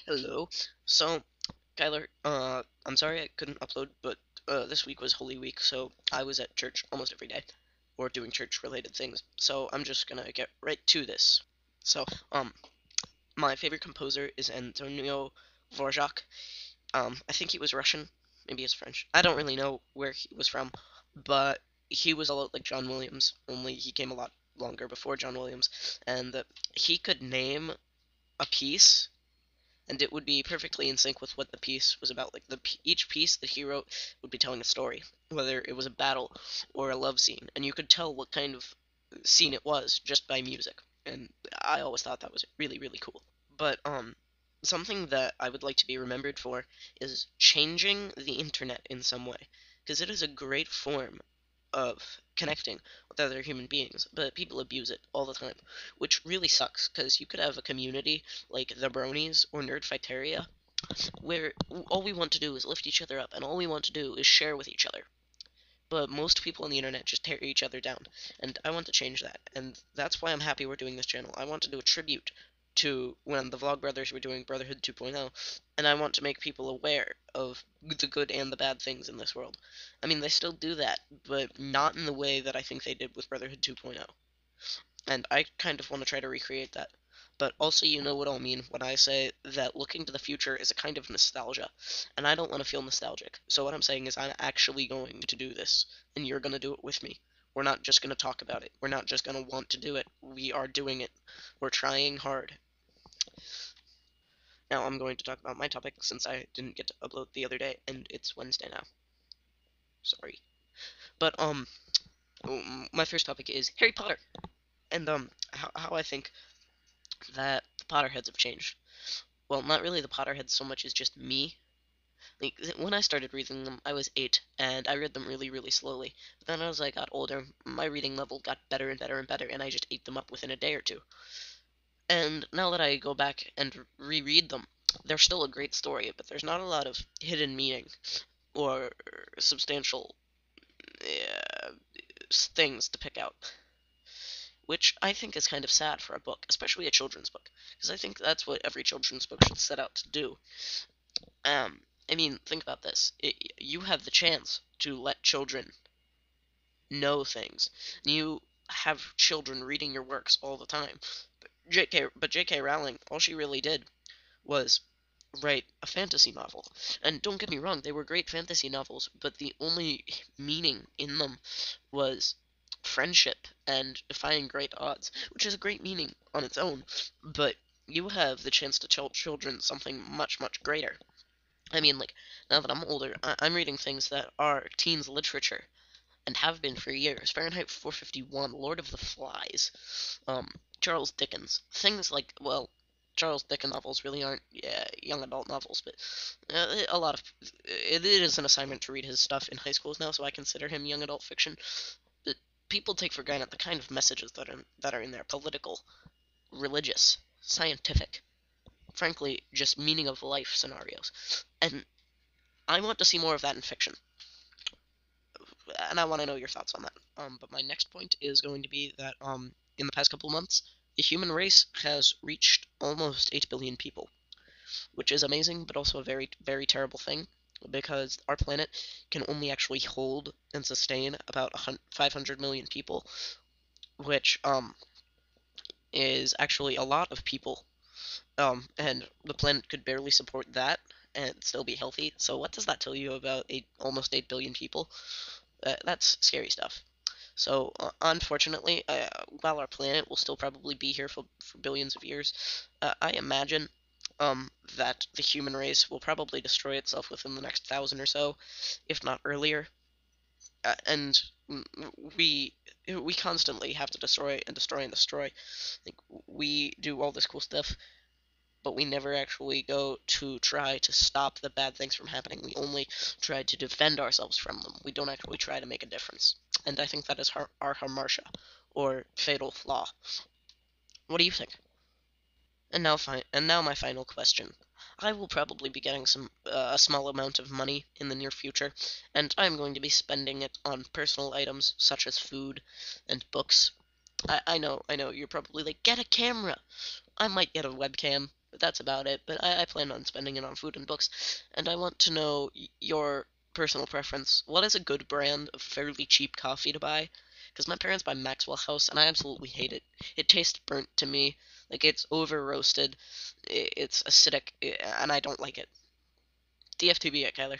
Hello. So, Kyler, I'm sorry I couldn't upload, but this week was Holy Week, so I was at church almost every day, or doing church-related things. So I'm just gonna get right to this. So, my favorite composer is Antonio Dvorak. I think he was Russian, maybe he's French. I don't really know where he was from, but he was a lot like John Williams, only he came a lot longer before John Williams, and he could name a piece and it would be perfectly in sync with what the piece was about. Like each piece that he wrote would be telling a story, whether it was a battle or a love scene, and you could tell what kind of scene it was just by music. And I always thought that was really really cool. But something that I would like to be remembered for is changing the internet in some way, because it is a great form of connecting with other human beings, but people abuse it all the time, which really sucks because you could have a community like the Bronies or Nerdfighteria where all we want to do is lift each other up and all we want to do is share with each other. But most people on the internet just tear each other down, and I want to change that, and that's why I'm happy we're doing this channel. I want to do a tribute to when the Vlogbrothers were doing Brotherhood 2.0, and I want to make people aware of the good and the bad things in this world. I mean, they still do that, but not in the way that I think they did with Brotherhood 2.0, and I kind of want to try to recreate that. But also, you know what I'll mean when I say that looking to the future is a kind of nostalgia, and I don't want to feel nostalgic. So what I'm saying is I'm actually going to do this, and you're going to do it with me. We're not just going to talk about it. We're not just going to want to do it. We are doing it. We're trying hard. Now I'm going to talk about my topic since I didn't get to upload the other day, and it's Wednesday now. Sorry. But my first topic is Harry Potter, and how I think that the Potterheads have changed. Well, not really the Potterheads so much as just me. Like when I started reading them, I was 8, and I read them really, really slowly. But then as I got older, my reading level got better and better and better, and I just ate them up within a day or two. And now that I go back and reread them, they're still a great story, but there's not a lot of hidden meaning or substantial uh, things to pick out, which I think is kind of sad for a book, especially a children's book, because I think that's what every children's book should set out to do. Um, I mean, think about this. You have the chance to let children know things. You have children reading your works all the time. J.K. Rowling, all she really did was write a fantasy novel. And don't get me wrong, they were great fantasy novels, but the only meaning in them was friendship and defying great odds, which is a great meaning on its own, but you have the chance to tell children something much, much greater. I mean, like, now that I'm older, I'm reading things that are teens literature, and have been for years. Fahrenheit 451, Lord of the Flies, Charles Dickens. Things like, well, Charles Dickens novels really aren't young adult novels, but a lot of it is an assignment to read his stuff in high schools now, so I consider him young adult fiction. But people take for granted the kind of messages that are in there: political, religious, scientific, frankly, just meaning of life scenarios. And I want to see more of that in fiction, and I want to know your thoughts on that. But my next point is going to be that in the past couple months, the human race has reached almost 8 billion people, which is amazing, but also a very, very terrible thing because our planet can only actually hold and sustain about 500 million people, which is actually a lot of people. And the planet could barely support that and still be healthy. So what does that tell you about almost 8 billion people? That's scary stuff. So, unfortunately, while our planet will still probably be here for billions of years, I imagine that the human race will probably destroy itself within the next 1,000 or so, if not earlier. And we we constantly have to destroy and destroy and destroy. Like, we do all this cool stuff, but we never actually go to try to stop the bad things from happening. We only try to defend ourselves from them. We don't actually try to make a difference. And I think that is our hamartia, or fatal flaw. What do you think? And now my final question. I will probably be getting a small amount of money in the near future, and I'm going to be spending it on personal items such as food and books. I know, you're probably like, get a camera. I might get a webcam, But that's about it. But I plan on spending it on food and books, and I want to know your personal preference. What is a good brand of fairly cheap coffee to buy? Because my parents buy Maxwell House, and I absolutely hate it. It tastes burnt to me, like it's over roasted, it's acidic, and I don't like it. DFTB, Kyler.